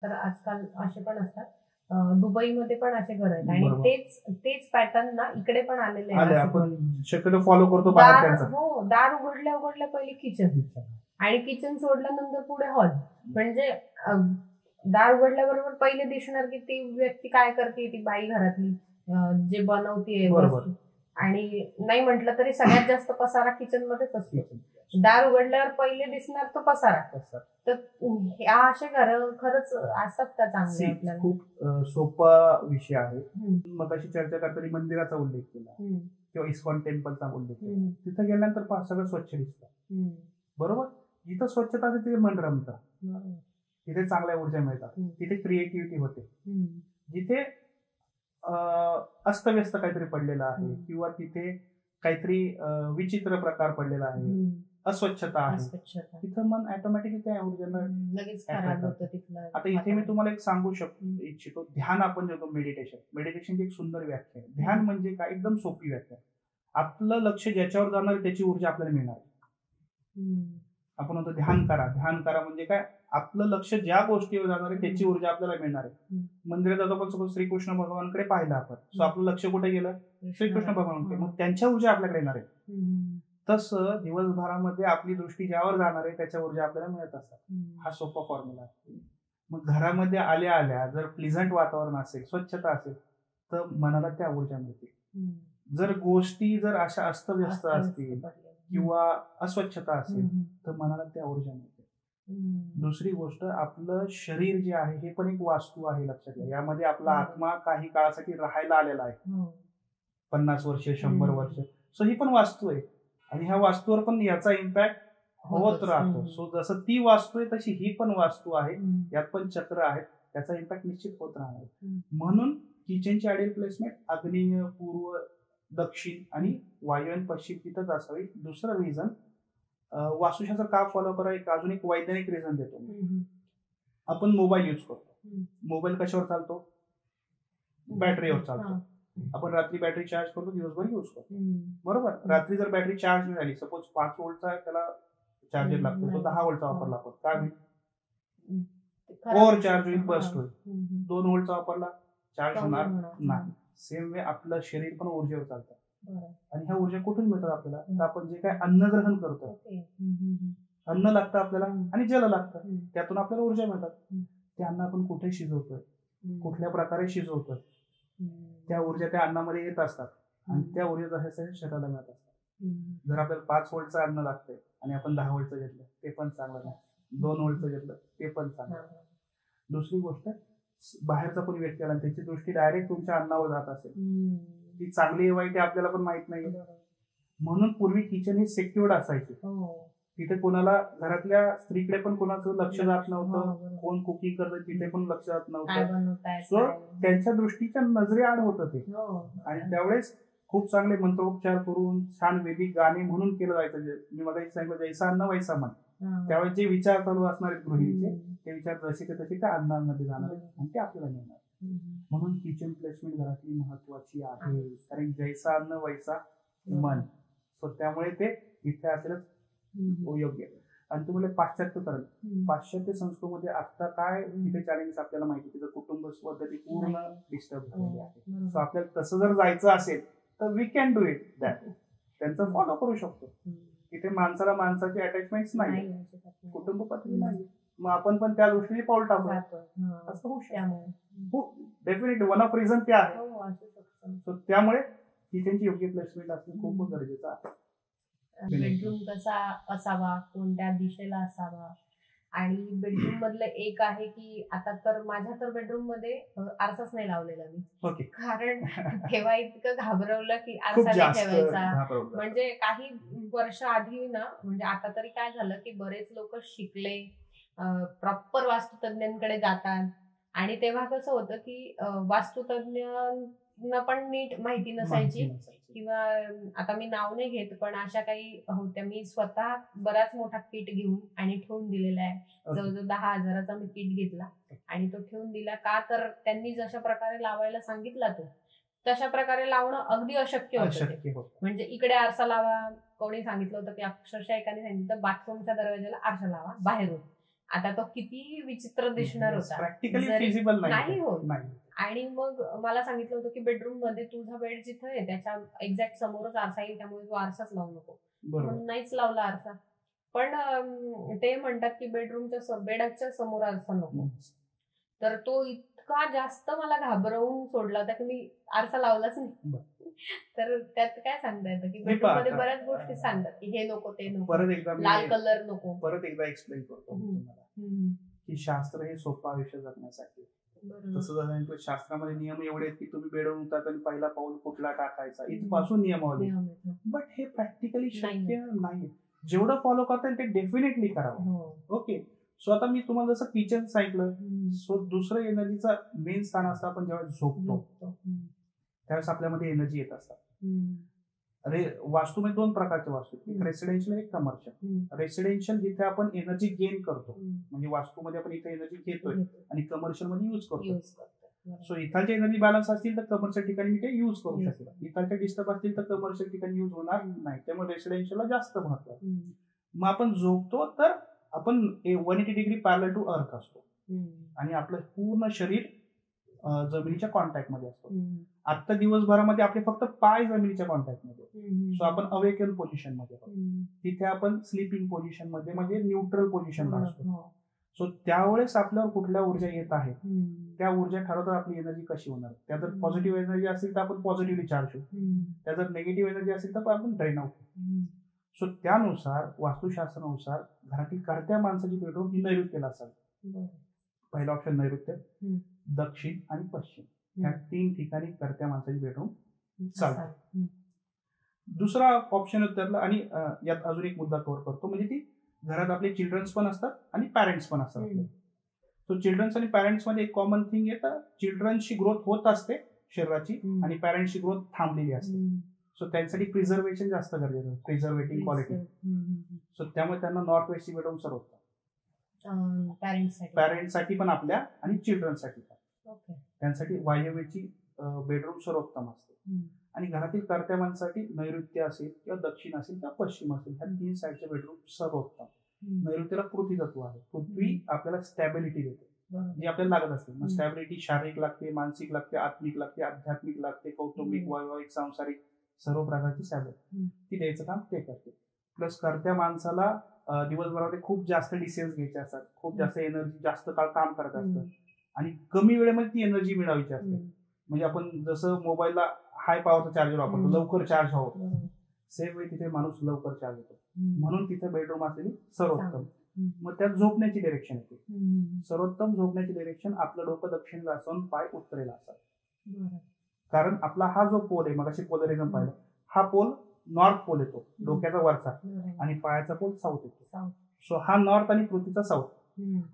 तर आजकाल असे पण असतात. दुबईमध्ये पण असे घर आहेत आणि बरोबर. तेच पॅटर्न ना इकडे पण आलेले आले आहे. आपण शक्यतो फॉलो करतो दार बाहेर दार उघडल्या पहिले किचन आणि किचन सोडल्यानंतर पुढे हॉल. म्हणजे दार उघडल्याबरोबर पहिले दिसणार की ती व्यक्ती काय करते, ती बाई घरातली जे बनवतीये वस्तू. आणि नाही म्हटलं तरी सगळ्यात जास्त पसारा किचन मध्येच असतो. दार उघडल्यावर पहिले दिसणार तो पसारा. तर ह्या असे घर खरंच असतात का चांगले आपल्याला? खूप सोपा विषय आहे. मग अशी चर्चा करताना मंदिराचा उल्लेख केला किंवा इस्कॉन टेम्पलचा उल्लेख केला. तिथे गेल्यानंतर सगळं स्वच्छ दिसतं. बरोबर. जिथं स्वच्छता असते तिथे मन रमतं. तिथे चांगल्या ऊर्जा मिळतात. तिथे क्रिएटिव्हिटी होते. जिथे अस्तव्यस्त काहीतरी पडलेलं आहे किंवा तिथे काहीतरी विचित्र प्रकार पडलेला आहे, अस्वच्छता आहे, तिथं मन ऑटोमॅटिकली त्या ऊर्जेला लगेच खराब होतं तिथलं. आता इथे मी तुम्हाला एक सांगू इच्छितो, ध्यान आपण जेवतो मेडिटेशनची एक सुंदर व्याख्या आहे. ध्यान म्हणजे काय? एकदम सोपी व्याख्या. आपलं लक्ष ज्याच्यावर जाणार त्याची ऊर्जा आपल्याला मिळणार. आपण म्हणतो ध्यान करा म्हणजे काय? आपलं लक्ष ज्या गोष्टीवर जाणार आहे त्याची ऊर्जा आपल्याला मिळणार आहे. मंदिरात जातो आपण सपोज श्रीकृष्ण भगवानकडे पाहिलं आपण, सो आपलं लक्ष कुठे गेलं? श्रीकृष्ण भगवानकडे. मग त्यांच्या ऊर्जा आपल्याकडे येणार आहे. तसं दिवसभरामध्ये आपली दृष्टी ज्यावर जाणार आहे त्याच्या ऊर्जा आपल्याला मिळत असतात. हा सोपा फॉर्म्युला आहे. मग घरामध्ये आल्या जर प्लीझंट वातावरण असेल, स्वच्छता असेल, तर मनाला त्या ऊर्जा मिळतील. जर गोष्टी जर अशा अस्तव्यस्त असतील किंवा अस्वच्छता असेल तर मनाला त्या ऊर्जा मिळते. दुसरी गोष्ट, आपलं शरीर जे आहे हे पण एक वास्तू आहे, लक्षात घ्या. यामध्ये आपला आत्मा काही काळासाठी राहायला आलेला आहे. 50 वर्ष 100 वर्ष. सो ही पण वास्तू आहे आणि ह्या वास्तूवर पण याचा इम्पॅक्ट होत राहतो. सो जसं ती वास्तू आहे तशी ही पण वास्तू आहे. यात पण चक्र आहेत, त्याचा इम्पॅक्ट निश्चित होत राहणार. म्हणून किचनची आयडियल प्लेसमेंट आग्नेय, पूर्व, दक्षिण आणि वायव्य पश्चिम तिथंच असावी. दुसरं रिझन, वास्तुशास्त्र का फॉलो करा, अजून एक वैज्ञानिक रिझन देतो. आपण मोबाईल यूज करतो. मोबाईल कशावर चालतो? बॅटरीवर चालतो. आपण रात्री बॅटरी चार्ज करतो, दिवसभर यूज करतो. बरोबर. रात्री जर बॅटरी चार्ज नाही झाली, सपोज 5 व्होल्टचा त्याला चार्जर लागतो, तो 10 व्होल्टचा वापरला आपण, काय होईल? ओव्हर चार्ज होईल, बस्ट होईल. 2 व्होल्टचा वापरला, चार्ज होणार नाही. सेम वे आपलं शरीर पण ऊर्जेवर चालतं. आणि ह्या ऊर्जा कुठून मिळतात आपल्याला? तर आपण जे काय अन्न ग्रहण करतो, अन्न लागतं आपल्याला आणि जल लागतं, त्यातून आपल्याला ऊर्जा मिळतात. ते अन्न आपण कुठे शिजवतोय, कुठल्या प्रकारे शिजवतोय, त्या ऊर्जा त्या अन्नामध्ये येत असतात आणि त्या ऊर्जा जशाच्या शरीराला मिळत असतात. जर आपल्याला 5 व्होल्टचं अन्न लागतंय आणि आपण 10 व्होल्टचं घेतलं ते पण चांगलं नाही, 2 व्होल्टचं घेतलं ते पण चांगलं. दुसरी गोष्ट, बाहेरचा पण व्यक्ती आला त्याची दृष्टी डायरेक्ट तुमच्या अन्नावर जात असेल, ती चांगली वाईट आहे आपल्याला पण माहित नाही. म्हणून पूर्वी किचन हे सेक्युर्ड असायचे. तिथे कोणाला, घरातल्या स्त्रीकडे पण कोणाचं लक्ष जात नव्हतं, कोण कुकिंग करतं तिथे पण लक्ष जात नव्हतं. सो त्यांच्या दृष्टीच्या नजरेआड होतं ते. आणि त्यावेळेस खूप चांगले मंत्रोपचार करून छान वैदिक गाणे म्हणून केलं जायचं. मी मला सांगितलं, जैसा अन्न वैसा मन. त्यावेळेस जे विचार चालू असणार आहेत गृहिणीचे, ते विचार जसे ते त्या अन्नामध्ये जाणार आहेत आणि ते आपल्याला मिळणार. म्हणून किचन प्लेसमेंट घरातली महत्वाची आहे, कारण जैसा अन्न वैसा मन. सो त्यामुळे ते इथे असेलच योग्य. आणि तुम्हाला पाश्चात्य संस्कृतीमध्ये आता काय तिथे चॅलेंजेस आपल्याला माहिती, तिथं कुटुंब पद्धती पूर्ण डिस्टर्ब झालेली आहे. सो आपल्याला तसं जर जायचं असेल तर we can do it that. त्यांचं फॉलो करू शकतो. तिथे माणसाला माणसाची अटॅचमेंट्स नाही, कुटुंब पद्धती नाही, मग आपण पण त्या दृष्टीने पाऊल टाकू असं होऊ शकतं. डेफिनेटली वन ऑफ रिझन ते आहे. सो त्यामुळे किचनची योग्य प्लेसमेंट असणं खूप गरजेचं आहे. बेडरूम कसा असावा, कोणत्या दिशेला असावा, आणि बेडरूम मधलं एक आहे की आता तर माझ्या तर बेडरूम मध्ये आरसाच नाही लावलेला मी, कारण तेव्हा इतकं घाबरवलं की आरसा नाही ठेवायचा. म्हणजे काही वर्ष आधी ना, म्हणजे आता तरी काय झालं की बरेच लोक शिकले, प्रॉपर वास्तुतज्ञांकडे जातात, आणि तेव्हा कसं होतं की वास्तुतज्ञांना पण नीट माहिती नसायची. किंवा आता मी नाव नाही घेत, पण अशा काही होत्या. मी स्वतः बराच मोठा किट घेऊन आणि ठेवून दिलेला आहे. जवळजवळ 10,000चा मी किट घेतला आणि तो ठेवून दिला. का तर त्यांनी जशा प्रकारे लावायला सांगितला तो तशा प्रकारे लावणं अगदी अशक्य होतं. म्हणजे इकडे आरसा लावा, कोणी सांगितलं होतं की अक्षरशः एकाने सांगितलं बाथरूमच्या दरवाजाला आरसा लावा बाहेरून, आता तो किती विचित्र दिसणार होता, प्रॅक्टिकली फिजिबल नाही होत. आणि मग मला सांगितलं होतं की बेडरूम मध्ये तुझा बेड जिथे आहे त्याच्या एक्झॅक्ट समोरच आरसा येईल, त्यामुळे तू आरसाच लावू नको. म्हणून नाहीच लावला आरसा. पण ते म्हणतात की बेडरूमच्या बेडच्या समोर आरसा नको. तर तो इतका जास्त मला घाबरवून सोडला होता की मी आरसा लावलाच नाही. तर त्यात काय सांगता येतं की बेडरूम मध्ये बऱ्याच गोष्टी सांगतात की हे नको ते नको, परत एकदा लाल कलर नको. परत एकदा एक्सप्लेन करतो तुम्हाला की शास्त्र हे सोपं आयुष्य जगण्यासाठी. तसं झालं शास्त्रामध्ये नियम एवढे आहेत की तुम्ही बेडवून उठतात आणि पहिला पाऊल कुठला टाकायचा इथपासून नियमावली. बट हे प्रॅक्टिकली शक्य नाही. जेवढं फॉलो करता येईल ते डेफिनेटली करावं. ओके. सो आता मी तुम्हाला जसं किचन सांगितलं, सो दुसरं एनर्जीचा मेन स्थान असतं आपण जेव्हा झोपतो त्यावेळेस आपल्यामध्ये एनर्जी येत असतात. अरे वास्तूमध्ये 2 प्रकारचे वास्तू, एक रेसिडेन्शियल एक कमर्शियल. रेसिडेन्शियल जिथे आपण एनर्जी गेन करतो, म्हणजे वास्तूमध्ये आपण इथे एनर्जी घेतोय आणि कमर्शियल मध्ये युज करतो. सो इथालचे एनर्जी बॅलन्स असतील तर कमर्शियल ठिकाणी मी ते युज करू शकतो. इथालचे डिस्टर्ब असतील तर कमर्शियल ठिकाणी युज होणार नाही. त्यामुळे रेसिडेन्शियलला जास्त महत्व आहे. मग आपण झोपतो तर आपण 180 डिग्री पॅरलल टू अर्थ असतो आणि आपलं पूर्ण शरीर जमिनीच्या कॉन्टॅक्ट मध्ये असतो. आता दिवसभरामध्ये आपले फक्त पाय जमिनीच्या कॉन्टॅक्ट मध्ये. सो आपण अवेकन पोझिशन मध्ये आहोत. तिथे आपण स्लीपिंग पोझिशन मध्ये म्हणजे न्यूट्रल पोझिशनला असतो. सो त्यावेळेस आपल्यावर कुठल्या ऊर्जा येत आहेत त्या ऊर्जा ठरवतात आपली एनर्जी कशी होणार. त्या जर पॉझिटिव्ह एनर्जी असेल तर आपण पॉझिटिव्हली चार्ज होऊ, त्या जर निगेटिव्ह एनर्जी असेल तर आपण ड्रेन आउट. सो त्यानुसार वास्तुशास्त्रानुसार घरातील कर्त्या माणसाची बेडरूम ही नैऋत्येला असावी. पहिला ऑप्शन नैऋत्य, दक्षिण आणि पश्चिम ह्या 3 ठिकाणी कर्त्या माणसाची बेडरूम चालते. दुसरा ऑप्शन त्यातला, आणि यात अजून एक मुद्दा कव्हर करतो, म्हणजे ती घरात आपले चिल्ड्रन्स पण असतात आणि पॅरेंट्स पण असतात. सो चिल्ड्रन्स आणि पॅरेंट्स मध्ये एक कॉमन थिंग आहे, तर चिल्ड्रन्सची ग्रोथ होत असते शरीराची आणि पॅरेंट्सची ग्रोथ थांबलेली असते. सो त्यांच्यासाठी प्रिझर्वेशन जास्त गरजेचं, प्रिझर्वेटिंग क्वालिटी. सो त्यामुळे त्यांना नॉर्थ वेस्टची बेडरूम सर्वोत्तम पॅरेंट्ससाठी पण आपल्या आणि चिल्ड्रन्ससाठी पण. त्यांसाठी वायव्येची बेडरूम सर्वोत्तम असते. आणि घरातील कर्त्या माणसासाठी नैऋत्य असेल किंवा दक्षिण असेल किंवा पश्चिम असेल ह्या 3 साईडचे बेडरूम सर्वोत्तम. नैऋत्येला पृथ्वी तत्व आहे. पृथ्वी आपल्याला स्टॅबिलिटी देते जी आपल्याला लागत असते. मग स्टॅबिलिटी शारीरिक लागते, मानसिक लागते, आत्मिक लागते, आध्यात्मिक लागते, कौटुंबिक, वैवाहिक, सांसारिक सर्व प्रकारची स्टॅबिलिटी ती द्यायचं काम ते करते. प्लस कर्त्या माणसाला दिवसभरामध्ये खूप जास्त डिसिजन्स घ्यायचे असतात, खूप जास्त एनर्जी, जास्त काळ काम करत असतं आणि कमी वेळेमध्ये ती एनर्जी मिळवायची असते. म्हणजे आपण जसं मोबाईलला हाय पॉवरचा चार्जर वापरतो, लवकर चार्ज हवं, सेम वे तिथे माणूस लवकर चार्ज होतो. म्हणून तिथे बेडरूम असलेली सर्वोत्तम. मग त्यात झोपण्याची डायरेक्शन येते. सर्वोत्तम झोपण्याची डायरेक्शन आपलं डोकं दक्षिणेला असून पाय उत्तरेला असावं. कारण आपला हा जो पोल आहे, मगाशी पोलरिझम पाहिलं, हा पोल नॉर्थ पोल येतो डोक्याचा वरचा आणि पायाचा पोल साऊथ येतो. सो हा नॉर्थ आणि पृथ्वीचा साऊथ,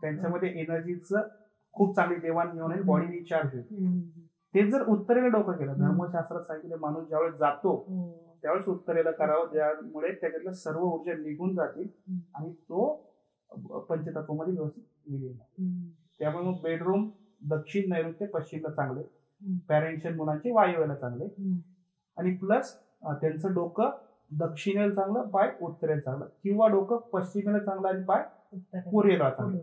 त्यांच्यामध्ये एनर्जीचं खूप चांगली देवाणघेवाण होईल, बॉडी रिचार्ज होईल. ते जर उत्तरेला डोकं केलं, धर्मशास्त्रात सांगितलं माणूस ज्यावेळेस जातो त्यावेळेस उत्तरेला करावं, ज्यामुळे त्याच्यातल्या सर्व ऊर्जा निघून जातील आणि तो पंचतत्वामध्ये व्यवस्थित विलीन. त्यामुळे मग बेडरूम दक्षिण, नैऋत्य, पश्चिमला चांगले, पॅरेंट्स मुलांचे वायव्येला चांगले, आणि प्लस त्यांचं डोकं दक्षिणेला चांगलं, पाय उत्तरेला चांगलं, किंवा डोकं पश्चिमेला चांगलं आणि पाय पूर्वेला चांगलं.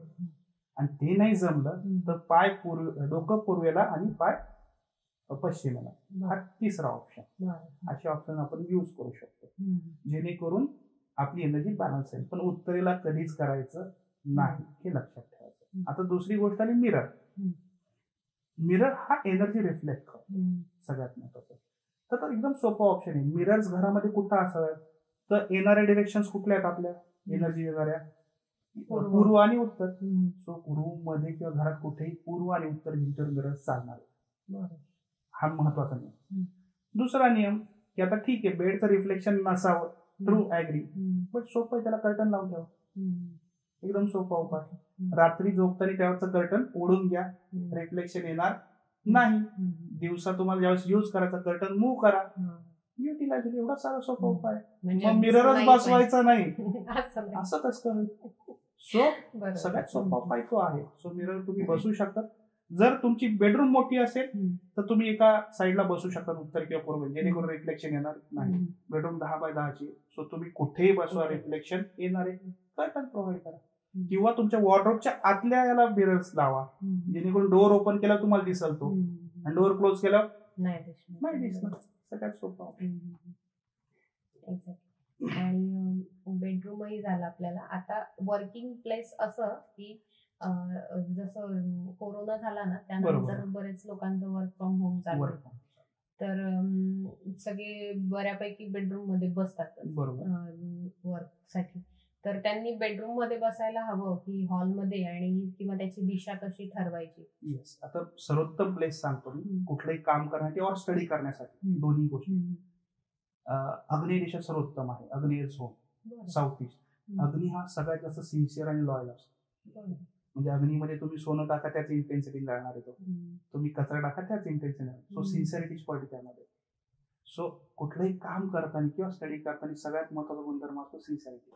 आणि ते नाही जमलं तर पाय डोकं पूर्वेला आणि पाय पश्चिमेला. हा तिसरा ऑप्शन. असे ऑप्शन आपण युज करू शकतो जेणेकरून आपली एनर्जी बॅलन्स आहे. पण उत्तरेला कधीच करायचं नाही हे लक्षात ठेवायचं. आता दुसरी गोष्ट आली मिरर. मिरर हा एनर्जी रिफ्लेक्ट करतो सगळ्यात महत्वाचं. तर एकदम सोपा ऑप्शन आहे. मिरर्स घरामध्ये कुठं असाव्यात, तर येणाऱ्या डिरेक्शन कुठल्या आहेत आपल्या एनर्जी येणाऱ्या, पूर्व आणि उत्तर. सो रूम मध्ये किंवा घरात कुठेही पूर्व आणि उत्तर भिंतीवर मिरर्स चालणार, हा महत्वाचा नियम. दुसरा नियम की आता ठीक आहे बेडचं रिफ्लेक्शन नसावं, ट्रू ऍग्री, बट सोपं आहे, त्याला कर्टन लावून ठेवा. एकदम सोपा उपाय. रात्री झोपताना त्यावरचं कर्टन ओढून घ्या, रिफ्लेक्शन येणार नाही. दिवसा तुम्हाला ज्यावेळेस युज करायचा कर्टन मूव्ह करा, युटिलाइज. एवढा सारा सोपा उपाय. मग मिररच बसवायचा नाही असं कसं. सो सगळ्यात सोपा उपाय तो आहे. सो मिरर तुम्ही बसवू शकता. जर तुमची बेडरूम मोठी असेल तर तुम्ही एका साईडला बसू शकता, उत्तर किंवा पूर्व, जेणेकरून रिफ्लेक्शन येणार नाही. बेडरूम 10 बाय 10 ची, सो तुम्ही कुठेही बसवा, रिफ्लेक्शन येणार आहे. कर्टन प्रोव्हाइड करा. किंवा तुमच्या वॉर्डरोबच्या आतल्या याला मिरर्स लावा, जेणेकरून डोअर ओपन केला तुम्हाला दिसल तो, आणि डोअर क्लोज केला नाही दिसणार. सगळ्यात सोपं. आणि बेडरूमही झालं आपल्याला. आता वर्किंग प्लेस असं की जसं कोरोना झाला ना, त्यानंतर बरेच लोकांचं वर्क फ्रॉम होम चालू होतं, तर सगळे बऱ्यापैकी बेडरूम मध्ये बसतात वर्कसाठी. तर त्यांनी बेडरूम मध्ये बसायला हवं की हॉलमध्ये, आणि किंवा त्याची दिशा कशी ठरवायची? येस, आता सर्वोत्तम प्लेस सांगतो मी कुठलंही काम करण्यासाठी और स्टडी करण्यासाठी. दोन्ही गोष्टी. अग्नेय दिशा सर्वोत्तम आहे. अग्नेय झोन, साऊथ ईस्ट. अग्नी हा सगळ्यात जास्त सिन्सिअर आणि लॉयल असतो. म्हणजे अग्नीमध्ये तुम्ही सोनं टाका त्याच इंटेन्सिटी लागणार आहे, तुम्ही कचरा टाका त्याच इंटेन्सिटी. सो सिन्सिअरिटी क्वालिटी त्यामध्ये. सो कुठलंही काम करताना किंवा स्टडी करताना सगळ्यात महत्वाचा गुणधर्म असतो सिन्सिअरिटी.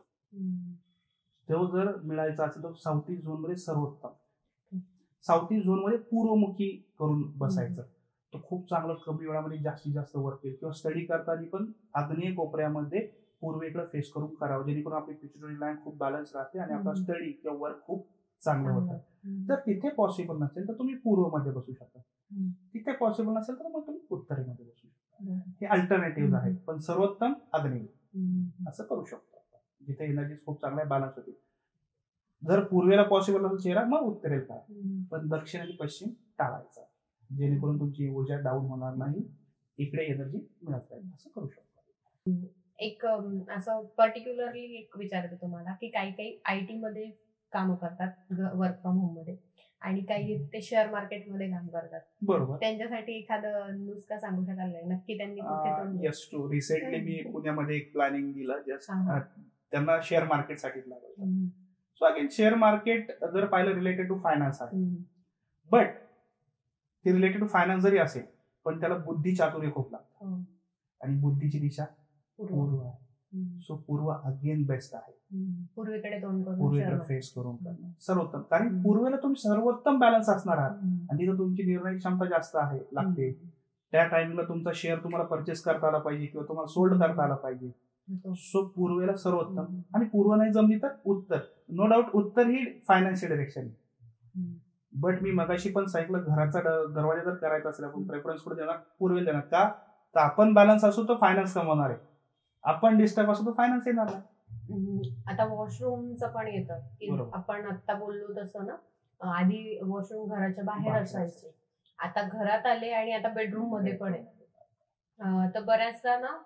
तो जर मिळायचा असेल तर साऊथ ईस्ट झोन मध्ये सर्वोत्तम. साऊथ ईस्ट झोन मध्ये पूर्वमुखी करून बसायचं, तर खूप चांगलं कमी वेळामध्ये जास्तीत जास्त वर्क येईल. किंवा स्टडी करताना पण आग्नेय कोपऱ्यामध्ये पूर्वेकडे फेस करून करावं, जेणेकरून आपली पिट्युटरी लाईन खूप बॅलन्स राहते आणि आपला स्टडी किंवा वर्क खूप चांगलं होतं. जर तिथे पॉसिबल नसेल तर तुम्ही पूर्वमध्ये बसू शकता, तिथे पॉसिबल नसेल तर मग तुम्ही उत्तरेमध्ये बसू शकता. हे अल्टरनेटिव्ह आहेत, पण सर्वोत्तम अग्नेय असं करू शकतो जिथे एनर्जी खूप चांगल्या बॅलन्स होती. जर पूर्वेला पॉसिबल असेल चेहरा मग उत्तरेला करा, पण दक्षिण आणि पश्चिम टाळायचा, जेणेकरून तुमची ऊर्जा डाऊन होणार नाही, इकडे एनर्जी मिळत राहील. असं करू शकतो. एक असं पर्टिक्युलरली एक विचारते तुम्हाला की काही IT मध्ये काम करतात वर्क फ्रॉम होम मध्ये, आणि काही ते शेअर मार्केट मध्ये काम करतात. बरोबर. त्यांच्यासाठी एखादं नुसका सांगू शकाल नक्की त्यांनी कुठे? Yes to. रिसेंटली मी पुण्यामध्ये एक प्लॅनिंग दिलं, जस्ट त्यांना शेअर मार्केटसाठी लागलं. सो अगेन शेअर मार्केट जर पाहिलं रिलेटेड टू फायनान्स आहे, बट ते रिलेटेड टू फायनान्स जरी असेल पण त्याला बुद्धी चातुर्य खूप लागतं, आणि बुद्धीची दिशा पूर्व आहे. सो पूर्व अगेन बेस्ट आहे. पूर्वेकडे फेस करून करणं सर्वोत्तम, कारण पूर्वेला तुम्ही सर्वोत्तम बॅलन्स असणार आहात, आणि तिथं तुमची निर्णय क्षमता जास्त आहे लागते. त्या टाइमला तुमचा शेअर तुम्हाला परचेस करता आला पाहिजे किंवा तुम्हाला सोल्ड करता आला पाहिजे. सो पूर्वेला सर्वोत्तम. आणि पूर्व नाही जमली तर उत्तर. नो डाऊट उत्तर ही फायनान्शियल डिरेक्शन. बट मी मगाशी पण सांगितलं, घराचा दरवाजा जर करायचा असेल आपण प्रेफरन्स कुठे देणार? पूर्वेला देणार. का तर आपण बॅलन्स असू तर फायनान्स कमवणार आहे, आपण डिस्टर्ब असू तर फायनान्स येणार नाही. आता वॉशरूमचं पण येतं की आपण आता बोललो तसं ना, आधी वॉशरूम घराच्या बाहेर असायचे, आता घरात आले आणि आता बेडरूम मध्ये पण आहे. तर बऱ्याचदा ना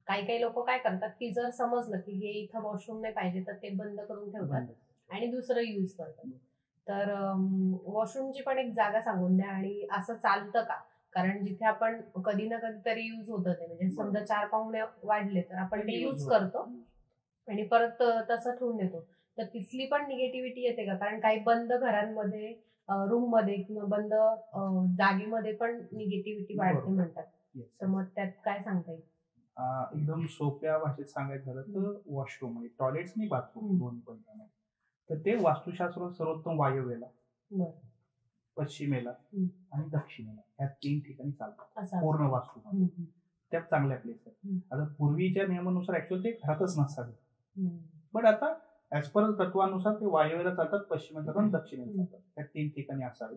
काही लोक काय करतात की जर समजलं की हे इथं वॉशरूम नाही पाहिजे तर ते बंद करून ठेवतात आणि दुसरं यूज करतात. तर वॉशरूमची पण एक जागा सांगून द्या, आणि असं चालतं का? कारण जिथे आपण कधी ना कधी तरी यूज होतं ते, म्हणजे समजा 4 पाहुणे वाढले तर आपण ते यूज करतो आणि परत तसं ठेवून देतो, तर तिथली पण निगेटिव्हिटी येते का? कारण काही बंद घरांमध्ये, रूम मध्ये किंवा बंद जागेमध्ये पण निगेटिव्हिटी वाढते म्हणतात, तर मग त्यात काय सांगता येईल? एकदम सोप्या भाषेत सांगायचं झालं तर वॉशरूम म्हणजे टॉयलेट्स आणि बाथरूम दोन्ही पण, तर ते वास्तुशास्त्र सर्वोत्तम वायव्येला, पश्चिमेला आणि दक्षिणेला या 3 ठिकाणी चालतात पूर्ण वास्तू. त्या चांगल्या प्लेस आहेत. आता पूर्वीच्या नियमानुसार ऍक्च्युअली ते घरातच नसावे, बट आता ऍज पर तत्वानुसार ते वायव्येला चालतात, पश्चिमेला चालतात, दक्षिणेला चालतात. त्या 3 ठिकाणी असावे.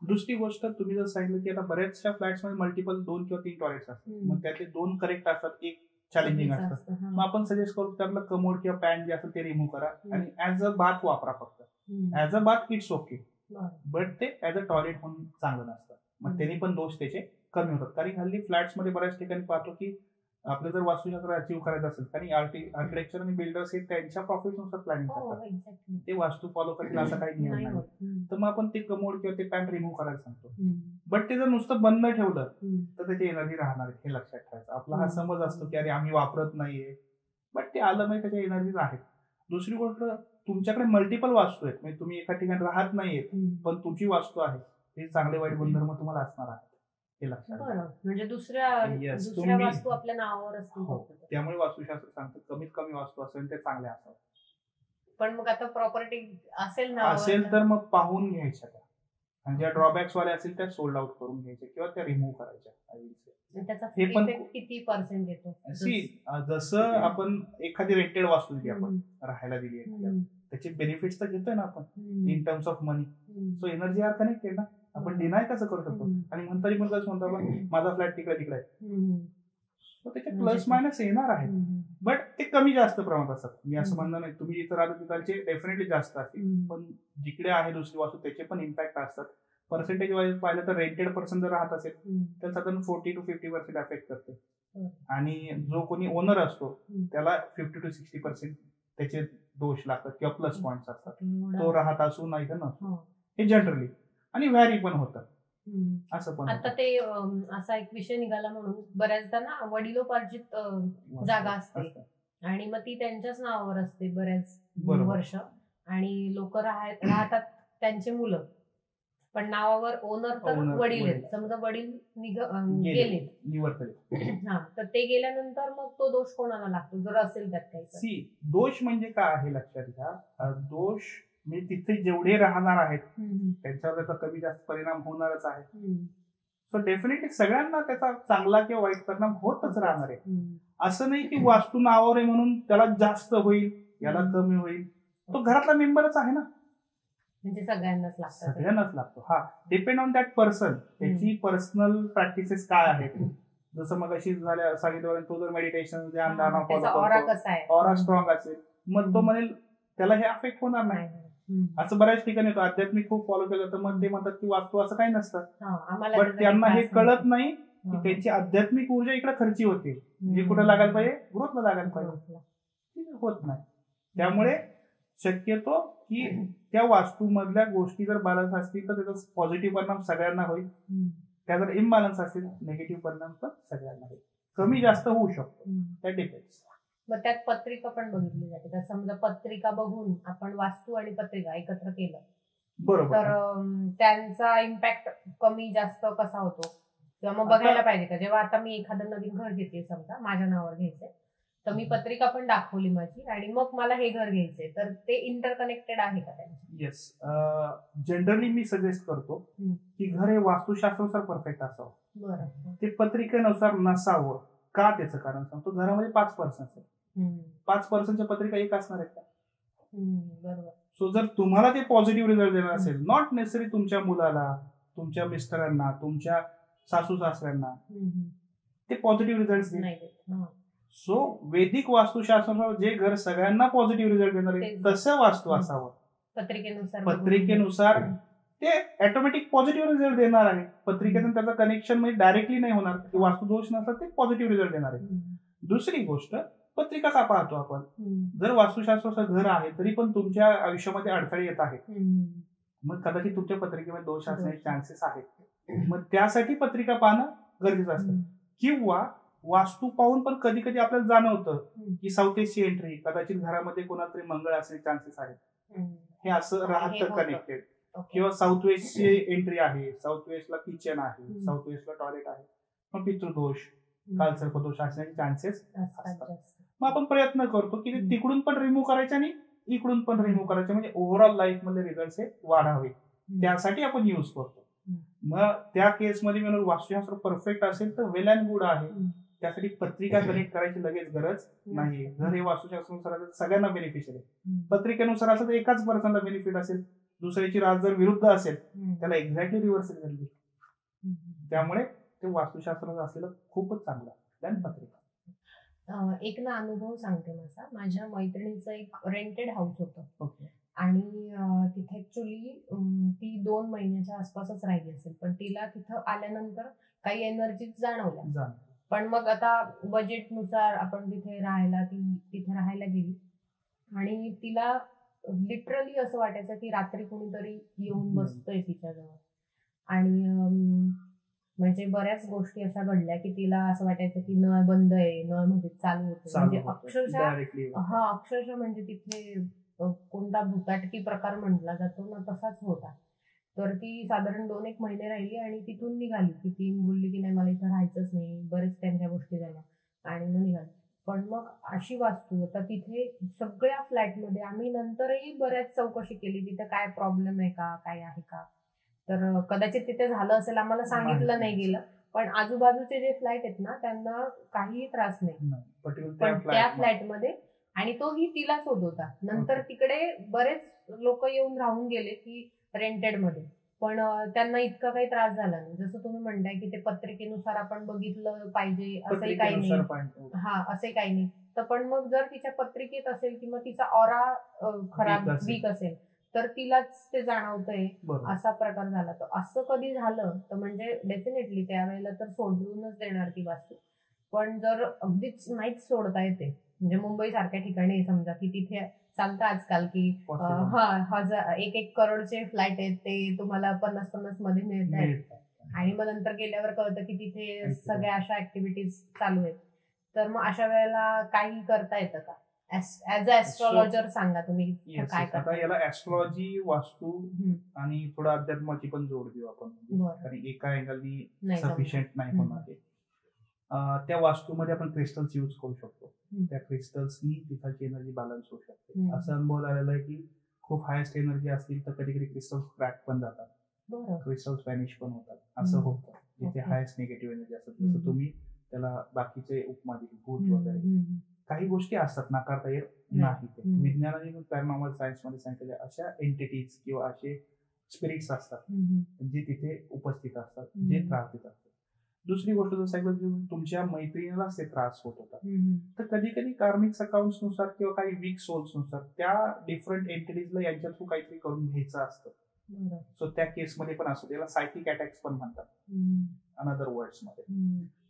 दुसरी गोष्ट, तुम्ही जर सांगितलं की आता बऱ्याचशा फ्लॅट्स मध्ये मल्टिपल 2 किंवा 3 टॉयलेट्स असतात, मग त्यातले 2 करेक्ट असतात, एक चॅलेंजिंग असतं. मग आपण सजेस्ट करू त्यातलं कमोड किंवा पॅन जे असेल ते रिमूव्ह करा आणि ऍज अ बाथ वापरा फक्त. As a bath it's okay, but ते ऍज अ टॉयलेट म्हणून चांगलं नसतं. मग त्यांनी पण दोष त्याचे कमी होतात. कारण हल्ली फ्लॅट्स मध्ये बऱ्याच ठिकाणी पाहतो की आपलं जर वास्तुशास्त्र अचीव्ह करायचं असेल, कारण आर्किटेक्चर आणि बिल्डर्स हे त्यांच्या प्रॉफिटनुसार प्लॅनिंग करतात, ते वास्तू फॉलो करतील असा काही नियम नाही. तर मग आपण ते कमोड किंवा ते पॅन रिमूव्ह करायला सांगतो. बट ते जर नुसतं बंद ठेवलं तर त्याची एनर्जी राहणार आहे, हे लक्षात ठेवायचं. आपला हा समज असतो की अरे आम्ही वापरत नाहीये, बट ते आलं नाही, त्याच्या एनर्जीज आहेत. दुसरी गोष्ट, तुमच्याकडे मल्टिपल वास्तू आहेत, म्हणजे तुम्ही एका ठिकाणी राहत नाहीये पण तुमची वास्तू आहे, ते चांगले वाईट गुणधर्म तुम्हाला असणार आहेत, हे लक्षात ठेवा. म्हणजे दुसऱ्या वास्तू आपल्या नावावर असतील. त्यामुळे वास्तुशास्त्र सांगतं कमीत कमी वास्तू असेल ते चांगले असावे. पण मग आता प्रॉपर्टी असेल तर मग पाहून घ्यायच्या त्या, आणि ज्या ड्रॉबॅक्स वाल्या असतील त्या सोल्ड आउट करून घ्यायच्या किंवा त्या रिमूव्ह करायच्या. त्याचा इफेक्ट किती पर्सेंट येतो? जसं आपण एखादी रेंटेड वास्तू दिली, आपण राहायला दिली, त्याचे बेनिफिट्स तर घेतोय ना आपण in terms of money. So energy are connected ना. आपण डिनाय कसं करू शकतो. आणि म्हणताना पण कसं म्हणतो आपण माझा फ्लॅट तिकडे आहे. सो त्याचे प्लस मायनस येणार आहेत, बट ते कमी जास्त प्रमाणात असतात. मी असं म्हणणार नाही तुम्ही जिथं राहता तिथालचे डेफिनेटली जास्त असतील, पण जिकडे आहे दुसरी वास्तू त्याचे पण इम्पॅक्ट असतात. पर्सेंटेज वाईज पाहिलं तर रेंटेड पर्सन जर राहत असेल तर साधारण 40 to 50% अफेक्ट करते. आणि जो कोणी ओनर असतो त्याला 50 to 60% त्याचे दोष लागतात किंवा प्लस पॉइंट असतात. तो राहत असू नाही तर नसतो, हे जनरली. आणि व्हॅरी पण होतं असं पण. आता ते असा एक विषय निघाला म्हणून बऱ्याचदा ना वडिलोपार्जित जागा असते आणि मग ती त्यांच्याच नावावर असते बऱ्याच वर्ष, आणि लोक राहतात त्यांचे मुलं, पण नावावर ओनर तर वडील आहेत. समजा वडील गेले तर ते गेल्यानंतर मग तो दोष कोणाला लागतो जर असेल त्यात काही. दोष म्हणजे काय आहे लक्षात घ्या. दोष म्हणजे तिथे जेवढे राहणार आहेत त्यांच्यावर त्याचा कमी जास्त परिणाम होणारच आहे. सो डेफिनेटली सगळ्यांना त्याचा चांगला किंवा वाईट परिणाम होतच राहणार आहे. असं नाही की वास्तू नावावर आहे म्हणून त्याला जास्त होईल याला कमी होईल. तो घरातला मेंबरच आहे ना, म्हणजे सगळ्यांनाच लागतो. हा डिपेंड ऑन दॅट पर्सन, त्याची पर्सनल प्रॅक्टिसेस काय आहेत. जसं मग अशी सांगितलं तो जर मेडिटेशन ध्यान ऑरा स्ट्रॉंग असेल मग तो म्हणेल त्याला हे अफेक्ट होणार नाही. असं बऱ्याच ठिकाणी होतं. आध्यात्मिक खूप फॉलो केलं तर मग ते म्हणतात की वास्तू असं काही नसतं, बट त्यांना हे कळत नाही की त्यांची आध्यात्मिक ऊर्जा इकडे खर्ची होते, जे कुठे लागायला पाहिजे ग्रोथला लागायला पाहिजे, होत नाही. त्यामुळे शक्यतो की त्या वास्तूमधल्या गोष्टी जर बॅलन्स असतील तर त्याचा पॉझिटिव्ह परिणाम सगळ्यांना होईल. त्या जर इम्बॅलन्स असतील नेगेटिव्ह परिणाम पण सगळ्यांना होईल. कमी जास्त होऊ शकतो, त्या डिपेंड्स. मग त्यात पत्रिका पण बघितली जाते. तर समजा पत्रिका बघून आपण वास्तू आणि पत्रिका एकत्र केलं बरोबर तर त्यांचा इम्पॅक्ट कमी जास्त कसा होतो किंवा मग बघायला पाहिजे का? जेव्हा आता मी एखादं नवीन घर घेते, समजा माझ्या नावावर घ्यायचंय, तर मी पत्रिका पण दाखवली माझी आणि मग मला हे घर घ्यायचंय, तर ते इंटरकनेक्टेड आहे का त्यांची? येस, जनरली मी सजेस्ट करतो की घर हे वास्तुशास्त्रानुसार परफेक्ट असावं. बरं. ते पत्रिकेनुसार नसावं. का? त्याचं कारण सांगतो. घरामध्ये 5 पर्सन आहेत, 5 पर्सनच्या पत्रिका एक असणार आहेत का? बरोबर. सो जर तुम्हाला ते पॉझिटिव्ह रिझल्ट देणार असेल, नॉट नेसेसरी तुमच्या मुलाला, तुमच्या मिस्टरांना, तुमच्या सासू सासऱ्यांना ते पॉझिटिव्ह रिझल्ट देईल. सो वैदिक वास्तुशास्त्रानुसार जे घर सगळ्यांना पॉझिटिव्ह रिझल्ट देणार आहे तसं वास्तू असावं. पत्रिकेनुसार ते ऑटोमॅटिक पॉझिटिव्ह रिझल्ट देणार आहे. पत्रिकेतून त्याचं कनेक्शन म्हणजे डायरेक्टली नाही होणार की वास्तू दोष नसला ते पॉझिटिव्ह रिझल्ट देणार आहे. दुसरी गोष्ट, पत्रिका का पाहतो आपण? जर वास्तुशास्त्राचं घर आहे तरी पण तुमच्या आयुष्यामध्ये अडथळे येत आहेत, मग कदाचित तुमच्या पत्रिकेमध्ये दोष असण्याचे चान्सेस आहेत. मग त्यासाठी पत्रिका पाहणं गरजेचं असतं. किंवा वास्तू पाहून पण कधी कधी आपल्याला जाणवतं की साऊथ ईस्टची एंट्री, कदाचित घरामध्ये कोणाला तरी मंगळ असण्याचे चान्सेस आहेत, हे असं राहतं कनेक्टेड. किंवा साऊथ वेस्टची एंट्री आहे, साऊथ वेस्टला किचन आहे, साऊथ वेस्टला टॉयलेट आहे, मग पितृदोष, कालसर्पदोष असण्याचे चान्सेस असतात. मग आपण प्रयत्न करतो की तिकडून पण रिमूव्ह करायचे आणि इकडून पण रिमूव्ह करायचे, म्हणजे ओव्हरऑल लाईफ मध्ये रिझल्ट हे वाढावे, त्यासाठी आपण युज करतो. मग त्या केसमध्ये म्हणून वास्तुशास्त्र परफेक्ट असेल तर वेल अँड गुड आहे. त्यासाठी पत्रिका कनेक्ट करायची लगेच गरज नाही. जर हे वास्तुशास्त्रानुसार असेल सगळ्यांना बेनिफिशियल आहे. पत्रिकेनुसार असेल तर एकाच पर्सनला बेनिफिट असेल, दुसऱ्याची राज जर विरुद्ध असेल त्याला एक्झॅक्टली रिव्हर्स रिझल्ट देईल. त्यामुळे ते वास्तुशास्त्र असलेलं खूपच चांगलं आहे पत्रिका. एक ना अनुभव सांगते माझा. माझ्या मैत्रिणीचं एक रेंटेड हाऊस होतं आणि तिथे ऍक्च्युली ती 2 महिन्याच्या आसपासच राहिली असेल, पण तिला तिथं आल्यानंतर काही एनर्जी जाणवल्या. पण मग आता बजेटनुसार आपण तिथे राहायला गेली आणि तिला लिटरली असं वाटायचं की रात्री कोणीतरी येऊन बसतोय तिच्याजवळ. आणि म्हणजे बऱ्याच गोष्टी अशा घडल्या की तिला असं वाटायचं की नळ बंद आहे, नळ मध्ये चालू होतं, म्हणजे अक्षरशः म्हणजे तिथे कोणता भूताटकी प्रकार म्हटला जातो ना तसाच होता. तर ती साधारण 2-1 महिने राहिली आणि तिथून निघाली की ती बोलली की नाही मला इथं राहायचंच नाही, बरेच त्यांच्या गोष्टी झाल्या आणि मग निघाली. पण मग अशी वास्तू आता तिथे सगळ्या फ्लॅटमध्ये आम्ही नंतरही बऱ्याच चौकशी केली तिथे काय प्रॉब्लेम आहे का, काय आहे का, तर कदाचित तिथे झालं असेल, आम्हाला सांगितलं नाही गेलं. पण आजूबाजूचे जे फ्लॅट आहेत ना त्यांना काहीही त्रास नाही, पण त्या फ्लॅटमध्ये आणि तोही तिलाच होत होता. नंतर तिकडे बरेच लोक येऊन राहून गेले की रेंटेड मध्ये, पण त्यांना इतका काही त्रास झाला नाही. जसं तुम्ही म्हणताय की ते पत्रिकेनुसार आपण बघितलं पाहिजे असंही काही नाही. हा, असंही काही नाही. तर पण मग जर तिच्या पत्रिकेत असेल किंवा तिचा ऑरा खराब वीक असेल तर तिलाच ते जाणवतंय, असा प्रकार झाला. तर असं कधी झालं तर म्हणजे डेफिनेटली त्यावेळेला तर सोडूनच देणार ती वास्तू. पण जर अगदीच नाहीच सोडता येते, म्हणजे मुंबई सारख्या ठिकाणी समजा की तिथे चालतं आजकाल की 1 करोडचे फ्लॅट आहेत, ते तुम्हाला 50-50 मध्ये मिळत आहेत, आणि मग नंतर गेल्यावर कळतं की तिथे सगळ्या अशा ऍक्टिव्हिटीज चालू आहेत. तर मग अशा वेळेला काही करता येतं का? ऍज अ ऍस्ट्रॉलॉजर सांगा तुम्ही काय करता. याला ऍस्ट्रॉलॉजी, वास्तू आणि थोडं अध्यात्माची पण जोड देऊ आपण, कारण एका अँगलनी सफिशियंट नाही होणार. त्या वास्तूमध्ये आपण क्रिस्टल्स यूज करू शकतो. त्या क्रिस्टल्सनी तिथाची एनर्जी बॅलन्स होऊ शकते. असं अनुभव आलेला आहे की खूप हायेस्ट एनर्जी असतील तर कधी कधी क्रिस्टल्स क्रॅक पण जातात, क्रिस्टल्स व्हॅनिश पण होतात. असं होतं जिथे हायेस्ट निगेटिव्ह एनर्जी असतात. जसं तुम्ही त्याला बाकीचे उपमा दिली, भूत वगैरे, काही गोष्टी असतात नाकारता येत नाही. विज्ञानाने पॅरानॉर्मल सायन्स मध्ये सांगितले अशा एंटिटीज किंवा असे स्पिरिट्स असतात जे तिथे उपस्थित असतात, जे त्रास देत असतात. दुसरी गोष्ट जर सांगितलं तुमच्या मैत्रिणीलाच ते त्रास होत होता, तर कधी कधी कार्मिक अकाउंट्स नुसार किंवा काही वीक सोल्स नुसार त्या डिफरंट एंटिटीजला यांच्या थ्रू काहीतरी करून घ्यायचं असतं. सो त्या केसमध्ये पण असतो, त्याला सायकिक अटॅक्स पण म्हणतात अनदर वर्ड्स मध्ये.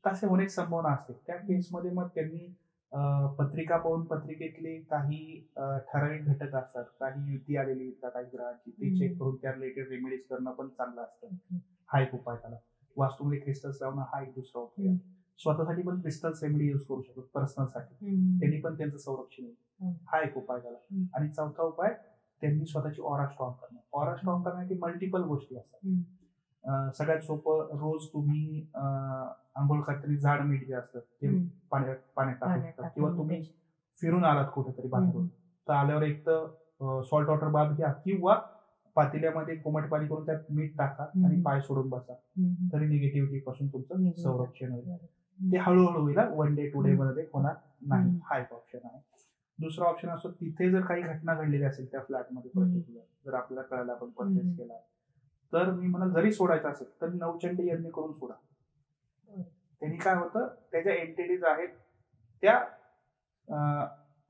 तसे होण्याची संभावना असते. त्या केसमध्ये मग त्यांनी पत्रिका पाहून पत्रिकेतले काही ठराविक घटक असतात, काही युती आलेली असतात काही ग्रहाची, ते चेक करून त्या रिलेटेड रेमेडीज करणं पण चांगलं असतं. हा एक उपाय झाला. वास्तूमध्ये क्रिस्टल्स लावणं हा एक दुसरा उपाय. स्वतःसाठी पण क्रिस्टल्स रेमेडी युज करू शकतो पर्सनल साठी, त्यांनी पण त्यांचं संरक्षण होईल. हा एक उपाय झाला. आणि चौथा उपाय, त्यांनी स्वतःची ऑरा स्ट्रॉंग करणं. ऑरा स्ट्रॉंग करण्यासाठी मल्टिपल गोष्टी असतात. सगळ्यात सोपं, रोज तुम्ही आंघोळ करताना जाड मीठ जे असतं ते पाण्यात टाकू शकता, किंवा तुम्ही फिरून आलात कुठेतरी बाहेरून तर आल्यावर एक तर सॉल्ट वॉटर बाथ घ्या, किंवा पातेल्यामध्ये कोमट पाणी करून त्यात मीठ टाका आणि पाय सोडून बसा, तरी निगेटिव्हिटी पासून तुमचं संरक्षण होईल. ते हळूहळू होईल, 1 डे 2 डे मध्ये होणार नाही. हा एक ऑप्शन आहे. दुसरा ऑप्शन असतो, तिथे जर काही घटना घडलेली असेल त्या फ्लॅटमध्ये पर्टिक्युलर, जर आपल्याला कळायला आपण परचेस केला, तर मी मला जरी सोडायचं असेल तर नवचंडी यज्ञ करून सोडा. त्यांनी काय होतं, त्याच्या एंटिटीज आहेत त्या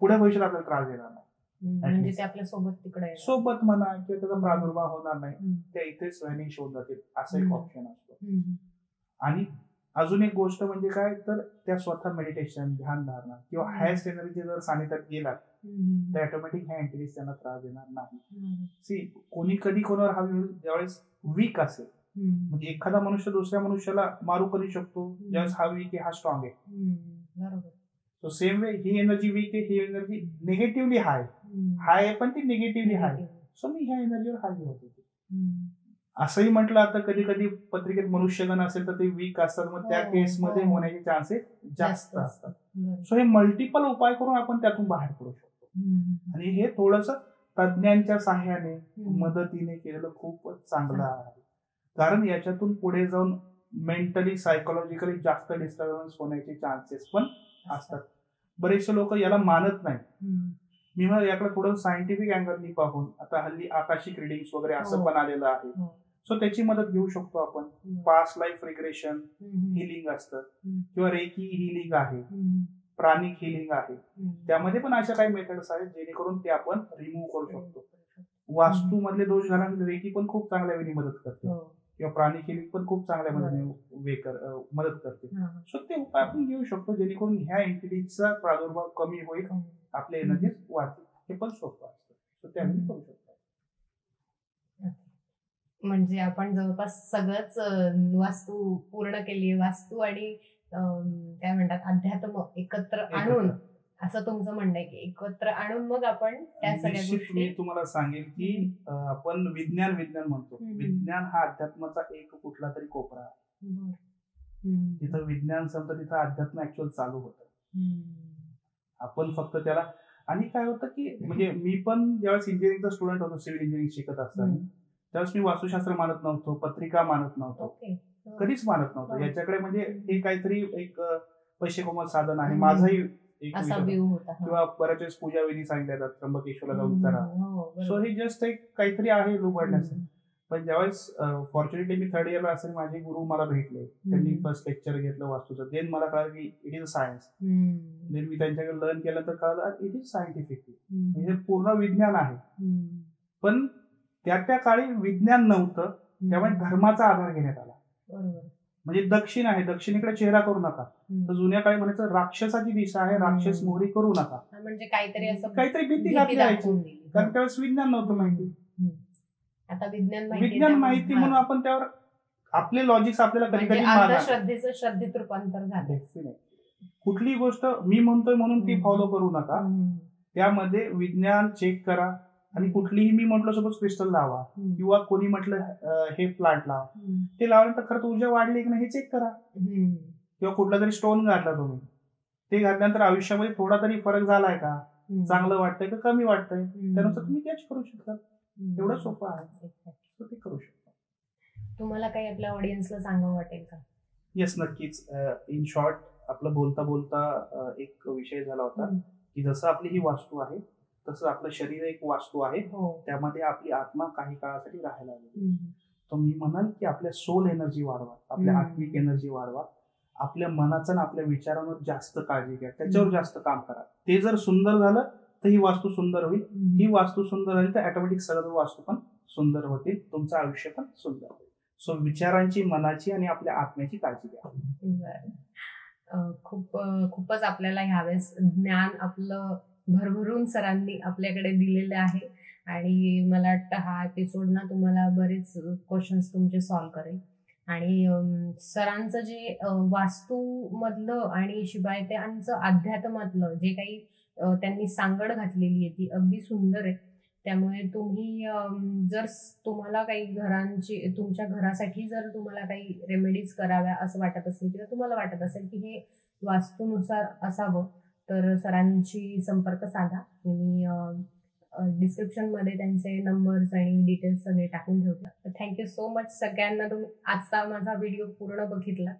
पुढे भविष्यात आपल्याला त्रास देणार नाही. म्हणजे ते आपल्या सोबत तिकडे सोबत म्हणा, किंवा त्याचा प्रादुर्भाव होणार नाही, त्या इथेच व्हॅनिश होऊन जातील, असं एक ऑप्शन असतो. आणि अजून एक गोष्ट म्हणजे काय, तर त्या स्वतः मेडिटेशन, ध्यान धारणा किंवा हायस्ट एनर्जी जर सानिध्यात गेलात तर ऑटोमॅटिक ह्या एंटिटीज त्यांना त्रास देणार नाही. सी, कोणी कधी कोणावर हा ज्यावेळेस वीक असेल, म्हणजे एखादा मनुष्य दुसऱ्या मनुष्याला मारू करू शकतो, ज्यावेळेस हा वीक आहे, हा स्ट्रॉंग आहे. बरोबर. सो सेम वे ही एनर्जी वीक आहे, ही एनर्जी निगेटिव्हली हाय आहे, पण ती निगेटिव्हली हाय. सो मी ह्या एनर्जीवर हावी होते. असंही म्हटलं आता कधी कधी पत्रिकेत मनुष्यगण असेल तर ते वीक असतात, मग त्या केसमध्ये होण्याचे चान्सेस जास्त असतात. सो हे मल्टिपल उपाय करून आपण त्यातून बाहेर पडू शकतो. आणि हे थोडंसं तज्ञांच्या सहाय्याने, मदतीने केलेलं खूपच चांगलं आहे. कारण याच्यातून पुढे जाऊन मेंटली, सायकोलॉजिकली जास्त डिस्टर्बन्स होण्याचे चान्सेस पण असतात. बरेचसे लोक याला मानत नाही. मी मला याकडे थोडं सायंटिफिक अँगलनी पाहून, आता हल्ली आकाशिक रिडिंग्स वगैरे असं पण आलेलं आहे, सो त्याची मदत घेऊ शकतो आपण. पास्ट लाईफ रिग्रेशन हिलिंग असतं, किंवा रेकी हिलिंग आहे, प्राणिक हिलिंग आहे. त्यामध्ये पण अशा काही मेथड्स आहेत जेणेकरून ते आपण रिमूव्ह करू शकतो. वास्तू मधले दोष घालण्यासाठी रेकी पण खूप चांगल्या वेळी मदत करते, किंवा प्राणिक हिलिंग पण खूप चांगल्या मदत करते. सो ते उपाय आपण घेऊ शकतो जेणेकरून ह्या एंटिटीजचा प्रादुर्भाव कमी होईल, आपल्या एनर्जी वाढतील. हे पण सोपं असतं, सो त्यामध्ये करू शकतो. म्हणजे आपण जवळपास सगळंच वास्तू पूर्ण केली. वास्तू आणि काय म्हणतात अध्यात्म एकत्र आणून, असं तुमचं म्हणणं आहे की एकत्र आणून मग आपण त्या सगळ्या गोष्टी. मी तुम्हाला सांगेल की आपण विज्ञान म्हणतो, विज्ञान हा अध्यात्माचा एक कुठला तरी कोपरा आहे. तिथं विज्ञान संपतं, तिथं अध्यात्म ऍक्च्युअल चालू होतं. आपण फक्त त्याला, आणि काय होतं की म्हणजे मी पण ज्यावेळेस इंजिनिअरिंगचा स्टुडंट होतो, सिव्हिल इंजिनिअरिंग शिकत असताना, त्यावेळेस मी वास्तुशास्त्र मानत नव्हतो, पत्रिका मानत नव्हतो, कधीच मानत नव्हतो. याच्याकडे म्हणजे हे काहीतरी एक पैसे कमवत साधन आहे. माझंही एक असा व्ह्यू होता. किंवा बऱ्याच वेळेस पूजा विधी सांगितल्या जातात, त्र्यंबकेश्वरला जाऊन करा. सो हे जस्ट एक काहीतरी आहे लुबाडण्याचं. पण ज्यावेळेस फॉर्च्युनेटली मी 3rd इयरला असेल, माझे गुरु मला भेटले, त्यांनी फर्स्ट लेक्चर घेतलं वास्तूचं. देन मला कळलं की it is a science. Than me त्यांच्याकडे लर्न केलं तर कळलं इट इज सायंटिफिक, म्हणजे पूर्ण विज्ञान आहे. पण त्या काळी विज्ञान नव्हतं, त्यामुळे धर्माचा आधार घेण्यात आला. म्हणजे दक्षिण आहे, दक्षिणेकडे चेहरा करू नका. तर जुन्या काळी म्हणायचं राक्षसाची दिशा आहे, राक्षस मोहरी करू नका, म्हणजे काहीतरी भीती घातली जायची, कारण त्यावेळेस विज्ञान नव्हतं माहिती. आता विज्ञान माहिती म्हणून आपण त्यावर आपले लॉजिक्स आपल्याला कधी कधी अंधश्रद्धेचं श्रद्धेत रूपांतर झालं. कुठली गोष्ट मी म्हणतोय म्हणून ती फॉलो करू नका, त्यामध्ये विज्ञान चेक करा. आणि कुठलीही मी म्हटलं सपोज क्रिस्टल लावा, किंवा कोणी म्हटलं हे प्लांट लावा, ते लावल्यानंतर खरंच ऊर्जा वाढली की नाही हे चेक करा. किंवा कुठला तरी स्टोन घातला तुम्ही, ते घातल्यानंतर आयुष्यामध्ये थोडा तरी फरक झालाय का, चांगलं वाटतंय का कमी वाटतंय, त्यानुसार तुम्ही जज करू शकता. एवढं सोपं आहे, ते करू शकता. तुम्हाला काही आपल्या ऑडियन्सला सांगावं वाटेल का? येस, नक्कीच. इन शॉर्ट आपलं बोलता बोलता एक विषय झाला होता की जसं आपली ही वास्तू आहे तसं आपलं शरीर एक वास्तू आहे, त्यामध्ये आपली आत्मा काही काळासाठी राहायला आली. तर मी म्हणाल की आपल्या सोल एनर्जी वाढवा, आपल्या आत्मिक एनर्जी वाढवा, आपल्या मनाचं आणि आपल्या विचारांवर जास्त काळजी घ्या, त्याच्यावर जास्त काम करा. ते जर सुंदर झालं तर ही वास्तू सुंदर होईल, ही वास्तू सुंदर झाली तर ऑटोमॅटिक सगळं वास्तू पण सुंदर होतील, तुमचं आयुष्य पण सुंदर होईल. सो विचारांची, मनाची आणि आपल्या आत्म्याची काळजी घ्या. खूपच आपल्याला ह्यावेळेस ज्ञान आपलं भरभरून सरांनी आपल्याकडे दिलेलं आहे. आणि मला वाटतं हा एपिसोड ना तुम्हाला बरेच क्वेश्चन्स तुमचे सॉल्व्ह करेल. आणि सरांचं जे वास्तूमधलं आणि शिवाय त्यांचं अध्यात्मातलं जे काही त्यांनी सांगड घातलेली आहे ती अगदी सुंदर आहे. त्यामुळे तुम्ही जर तुम्हाला काही तुमच्या घरासाठी जर तुम्हाला काही रेमेडीज कराव्या असं वाटत असेल किंवा तुम्हाला वाटत असेल की हे वास्तूनुसार असावं, तर सरांशी संपर्क साधा. मी डिस्क्रिप्शनमध्ये त्यांचे नंबर्स आणि डिटेल्स सगळे टाकून ठेवते. तर थँक्यू सो मच सगळ्यांना, तुम्ही आजचा माझा व्हिडिओ पूर्ण बघितला.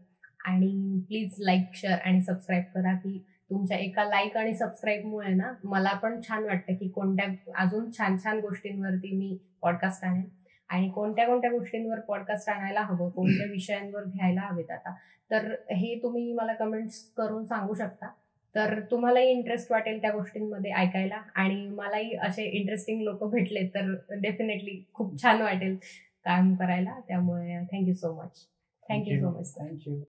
आणि प्लीज लाईक, शेअर आणि सबस्क्राईब करा, की तुमच्या एका लाईक आणि सबस्क्राईबमुळे ना मला पण छान वाटतं की कोणत्या अजून छान छान गोष्टींवरती मी पॉडकास्ट आणेन आणि कोणत्या कोणत्या गोष्टींवर पॉडकास्ट आणायला हवं, कोणत्या विषयांवर घ्यायला हवेत आता, तर हे तुम्ही मला कमेंट्स करून सांगू शकता. तर तुम्हालाही इंटरेस्ट वाटेल त्या गोष्टींमध्ये ऐकायला, आणि मलाही असे इंटरेस्टिंग लोक भेटले तर डेफिनेटली खूप छान वाटेल काम करायला. त्यामुळे thank you so much. Thank you so much. Thank you.